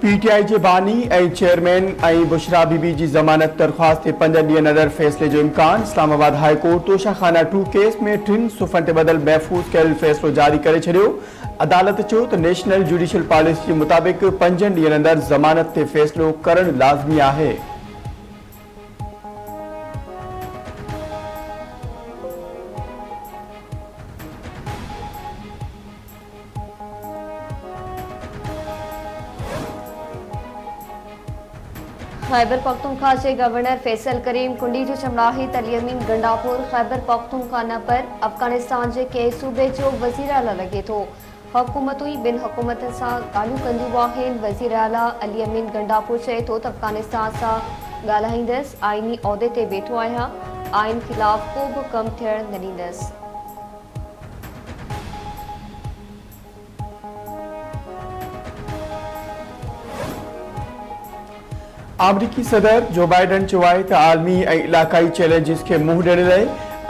PTI जे बानी ऐं chairman ऐं बुशरा बीबी जी ज़मानत दरख़्वास्त ते 5 ॾींहं अंदरि फ़ैसिले जो इम्कान। Islamabad high court Toshakhana 2 case में 3 सुफ़नि ते बदल महफ़ूज़ कयल फ़ैसिलो जारी करे छॾियो। अदालत चयो त नेशनल जुडिशियल पॉलिसी जे मुताबिक़ 5 ॾींहनि अंदरि ज़मानत ते फ़ैसिलो करणु लाज़मी आहे। खैबर पख्तूनख्वा के गवर्नर फैसल करीम कुंडी जो चमड़ाही तलियमीन गंडापुर खैबर पख्तूनख्वा पर अफगानिस्तान के कंहिं सूबे जो वज़ीर आला लगे थो। हुकूमतूं ॿिनि हुकूमतनि सां ॻाल्हियूं कंदियूं आहिनि। वज़ीर आला अलियमीन गंडापुर चए थो त अफगानिस्तान सां ॻाल्हाईंदसि, आइनी उहिदे ते वेठो आहियां, आइन ख़िलाफ़ को बि कमु थियणु न ॾींदसि। अमरीकी सदर जो बाइडन चयो आहे त आलमी ऐं इलाक़ाई चैलेंजिस खे मुंहुं ॾियण लाइ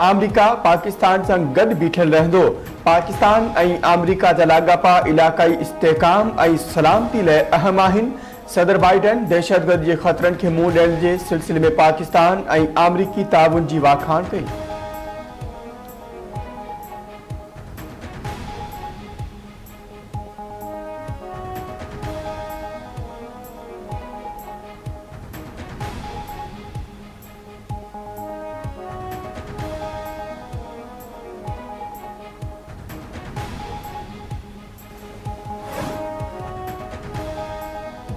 अमरीका पाकिस्तान सां गॾु बीठल रहंदो। पाकिस्तान ऐं अमरीका जा लाॻापा इलाक़ाई इस्तेहकाम ऐं सलामती लाइ अहम आहिनि। सदर बाइडन दहशतगर्दी जे ख़तरनि खे मुंहुं ॾियण जे सिलसिले में पाकिस्तान ऐं अमरीकी ताउन जी वाखाण कई।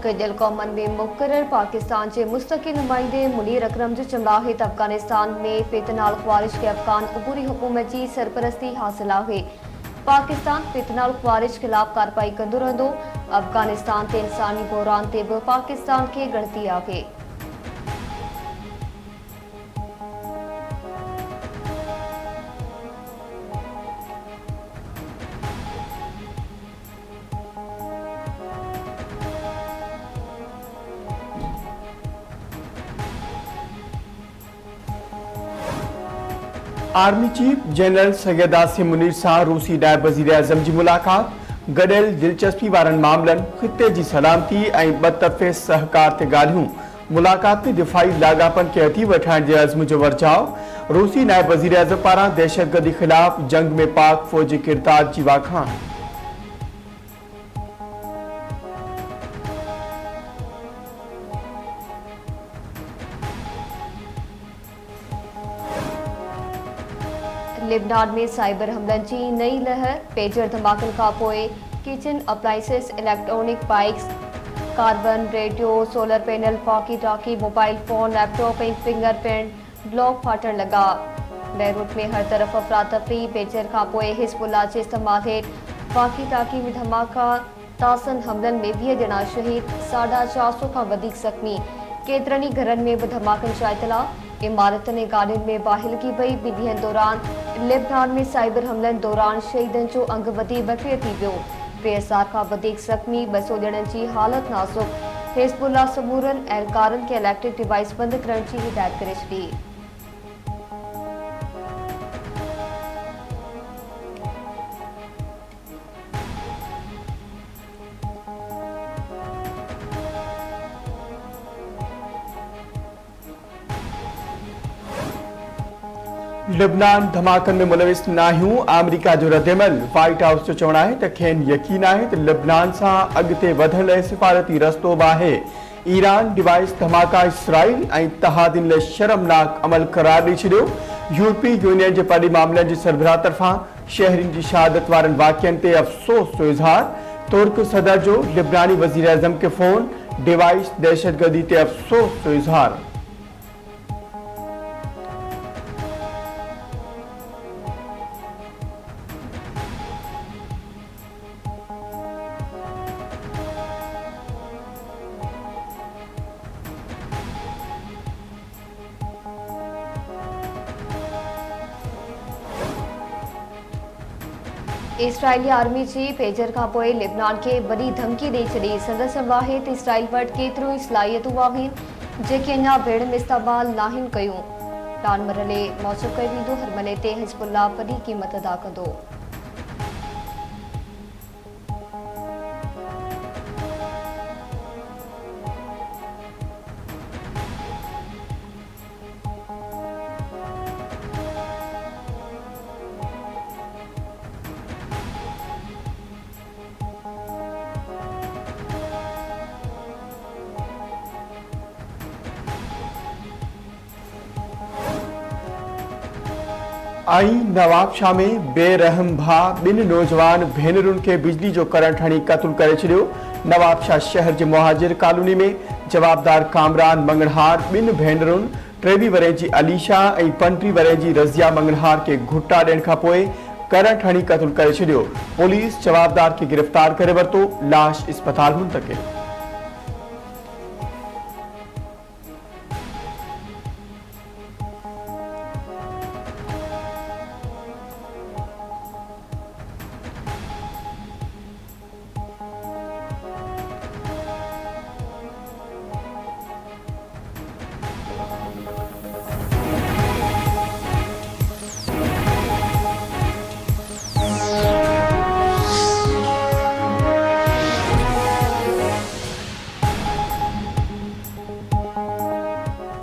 गॾियल क़ौमनि में मुक़रर पाकिस्तान के मुस्तक़िल नुमाइंदे मुनीर अकरम जो चमड़ाही त अफगानिस्तान में फितनाल ख्वारिज के अफगान अबूरी हुकूमत की सरपरस्ती हासिल है। पाकिस्तान फितनाल ख्वारिज खिलाफ कार्रवाई कंदो रहंदो। अफगानिस्तान ते इंसानी बहरान ते भी पाकिस्तान के गणती है। Army chief general Syed Asim Munir सां रूसी नायब वज़ीर आज़म जी मुलाक़ात। गॾियल दिलचस्पी वारनि मामलनि, ख़िते जी सलामती ऐं ॿतरफ़े सहकार ते ॻाल्हियूं। मुलाक़ात में दिफ़ाई लाॻापनि खे हथी वठाइण जे अज़्म जो वर्जाउ। रूसी नायब वज़ीर आज़म पारां दहशतगर्दी ख़िलाफ़ जंग में पाक फ़ौज जे किरदार जी वाखाण। लिबनान में साइबर हमलन की नई लहर। पेजर धमाकन का पोए kitchen appliances, electronic bikes, carbon radio, solar panel, walkie talkie, mobile phone, laptop और फिंगरप्रिंट ब्लॉक फाटण लगा। बेरूट में हर तरफ अफरा तफरी। पेजर का पोए हिज़्बुल्लाह के इस्तेमाल हेठ वॉकी टॉकी में धमाका। तासन हमलन में 20 ॼणा शहीद, 450 खां वधीक ज़ख्मी। केतरनि ई घरनि में भी धमाकन जा इतला। इमारतनि ऐं गाॾियुनि में बाहिलगी वई। 2 ॾींहनि दौरान लिबनान में साइबर हमलन दौरान शहीदन जो अंग वधी 32 थी वियो। 2000 खां वधीक ज़ख्मी, 200 ॼणनि की हालत नाज़ुक। हिज़्बुल्लाह समूरनि एहलकारनि के इलेक्ट्रिक डिवाइस बंद करण की हिदायत करे छॾी। लिबनान धमाकन में मुलविस नाहियूं। अमरीका जो रद्दमल। व्हाइट हाउस जो चवणु आहे त खेनि यकीन आहे त लिबनान सां अॻिते वधण लाइ सिफ़ारती रस्तो बि आहे। ईरान डिवाइस धमाका इसराइल ऐं इत्तेहादियुनि लाइ शर्मनाक अमल करार ॾेई छॾियो। यूरोपी यूनियन जे परी मामलनि जे सरबराह तरफ़ां शहरियुनि जी शहादत वारनि वाक़िअनि ते अफ़सोस जो इज़हार। तुर्क सदर जो लिबनानी वज़ीर आज़म खे फ़ोन। डिवाइस दहशतगर्दी ते अफ़सोस जो इज़हार। इसराइली आर्मी चीफ पेजर का पोए लिबनान के बड़ी धमकी ॾेई छॾी। संदसि चवणु आहे त इसराइल वटि केतिरियूं ई सलाहियतूं आहिनि जेके अञा भेड़ में इस्तेमालु नाहिनि कयूं। प्लान मरहले मौसूफ़ कयो वेंदो। हरमले ते हिज़्बुल्लाह वॾी क़ीमत अदा कंदो। आई नवाबशाह में बेरहम भा बिन नौजवान भेनरुनि खे बिजली जो करंट हणी क़त्ल करे छॾियो। नवाबशाह शहर जे मुहाजिर कॉलोनी में जवाबदार कामरान मंगणहार बिन भेनरुनि 23 वरे जी अलीशा ऐं 35 वरे जी रज़िया मंगणहार के घुट्टा ॾियण खां पोइ करंट हणी क़त्ल करे छॾियो। पुलिस जवाबदार खे गिरफ़्तार करे वरितो। लाश इस्पताल मुंतक़िल।